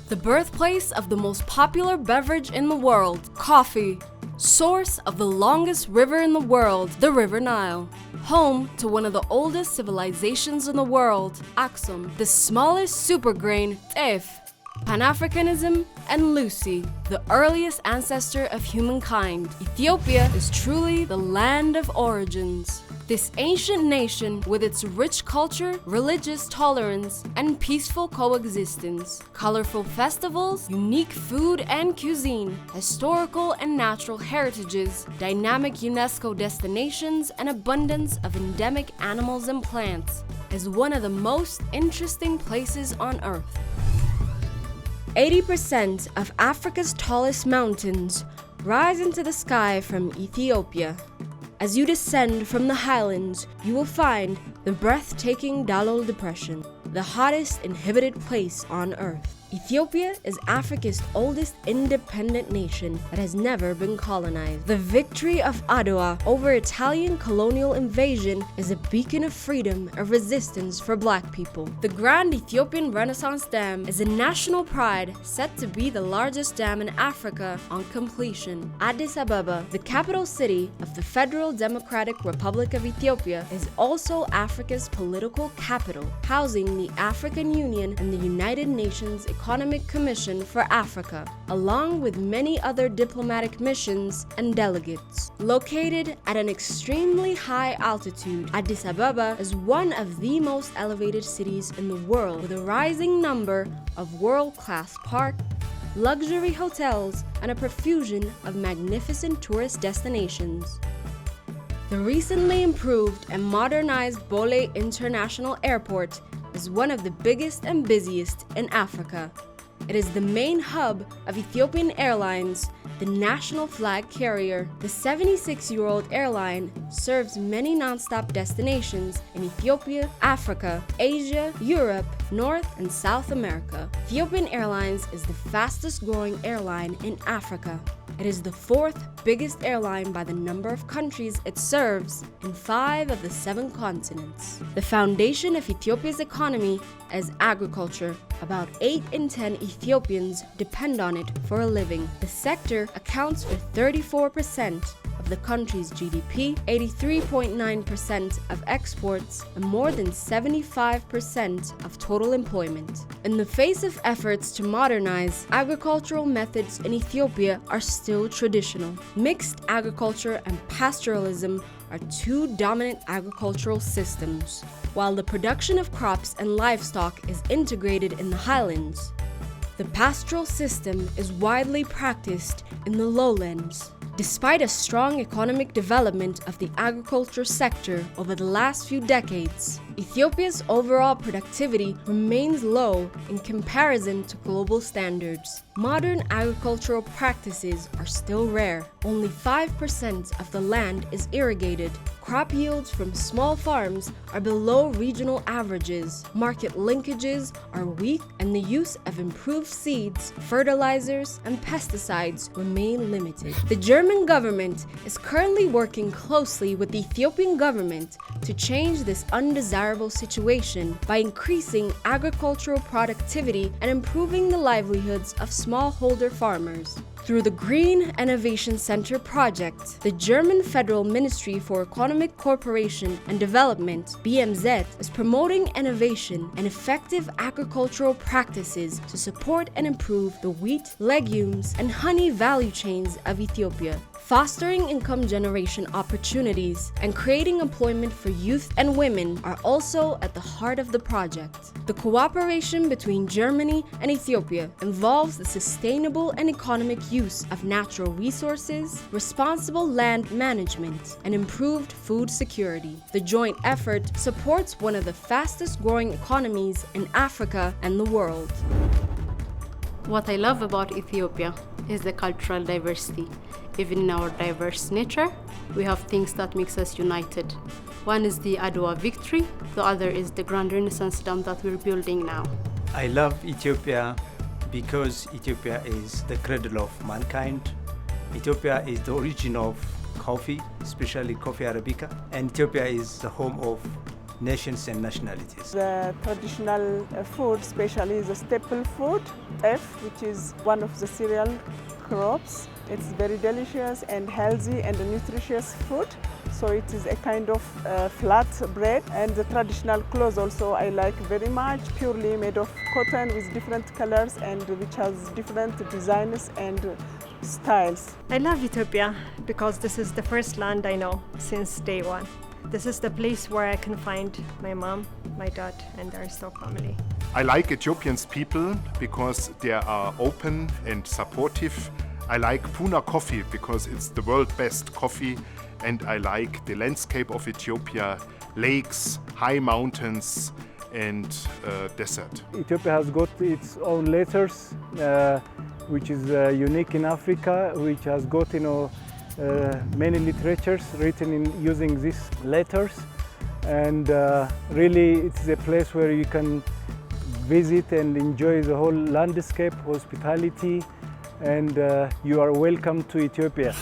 The birthplace of the most popular beverage in the world, coffee. Source of the longest river in the world, the River Nile. Home to one of the oldest civilizations in the world, Aksum. The smallest supergrain, Tef. Pan-Africanism, and Lucy, the earliest ancestor of humankind. Ethiopia is truly the land of origins. This ancient nation, with its rich culture, religious tolerance, and peaceful coexistence, colorful festivals, unique food and cuisine, historical and natural heritages, dynamic UNESCO destinations, and abundance of endemic animals and plants, is one of the most interesting places on Earth. 80% of Africa's tallest mountains rise into the sky from Ethiopia. As you descend from the highlands, you will find the breathtaking Dalol Depression, the hottest inhabited place on Earth. Ethiopia is Africa's oldest independent nation that has never been colonized. The victory of Adwa over Italian colonial invasion is a beacon of freedom and resistance for Black people. The Grand Ethiopian Renaissance Dam is a national pride, set to be the largest dam in Africa on completion. Addis Ababa, the capital city of the Federal Democratic Republic of Ethiopia, is also Africa's political capital, housing the African Union and the United Nations Economic Commission for Africa, along with many other diplomatic missions and delegates. Located at an extremely high altitude, Addis Ababa is one of the most elevated cities in the world, with a rising number of world-class parks, luxury hotels, and a profusion of magnificent tourist destinations. The recently improved and modernized Bole International Airport is one of the biggest and busiest in Africa. It is the main hub of Ethiopian Airlines, the national flag carrier. The 76-year-old airline serves many non-stop destinations in Ethiopia, Africa, Asia, Europe, North and South America. Ethiopian Airlines is the fastest growing airline in Africa. It is the fourth biggest airline by the number of countries it serves in 5 of the 7 continents. The foundation of Ethiopia's economy is agriculture. About 8 in 10 Ethiopians depend on it for a living. The sector accounts for 34% of the country's GDP, 83.9% of exports, and more than 75% of total employment. In the face of efforts to modernize, agricultural methods in Ethiopia are still traditional. Mixed agriculture and pastoralism are 2 dominant agricultural systems, while the production of crops and livestock is integrated in the highlands. The pastoral system is widely practiced in the lowlands. Despite a strong economic development of the agriculture sector over the last few decades, Ethiopia's overall productivity remains low in comparison to global standards. Modern agricultural practices are still rare. Only 5% of the land is irrigated. Crop yields from small farms are below regional averages. Market linkages are weak, and the use of improved seeds, fertilizers, and pesticides remain limited. The German government is currently working closely with the Ethiopian government to change this undesirable situation by increasing agricultural productivity and improving the livelihoods of smallholder farmers. Through the Green Innovation Center project, the German Federal Ministry for Economic Cooperation and Development, BMZ, is promoting innovation and effective agricultural practices to support and improve the wheat, legumes, and honey value chains of Ethiopia, fostering income generation opportunities and creating employment for youth and women are also at the heart of the project. The cooperation between Germany and Ethiopia involves the sustainable and economic use of natural resources, responsible land management, and improved food security. The joint effort supports one of the fastest growing economies in Africa and the world. What I love about Ethiopia is the cultural diversity. Even in our diverse nature, we have things that makes us united. One is the Adwa victory, the other is the Grand Renaissance Dam that we're building now. I love Ethiopia because Ethiopia is the cradle of mankind. Ethiopia is the origin of coffee, especially coffee Arabica. And Ethiopia is the home of nations and nationalities. The traditional food, especially the staple food, F, which is one of the cereal crops. It's very delicious and healthy and nutritious food. So it is a kind of flat bread. And the traditional clothes also I like very much, purely made of cotton with different colors and which has different designs and styles. I love Ethiopia because this is the first land I know since day one. This is the place where I can find my mom, my dad, and the Aristo family. I like Ethiopians people because they are open and supportive. I like Puna coffee because it's the world's best coffee, and I like the landscape of Ethiopia, lakes, high mountains, and desert. Ethiopia has got its own letters, which is unique in Africa, which has got many literatures written using these letters, and really it's a place where you can visit and enjoy the whole landscape, hospitality, and you are welcome to Ethiopia.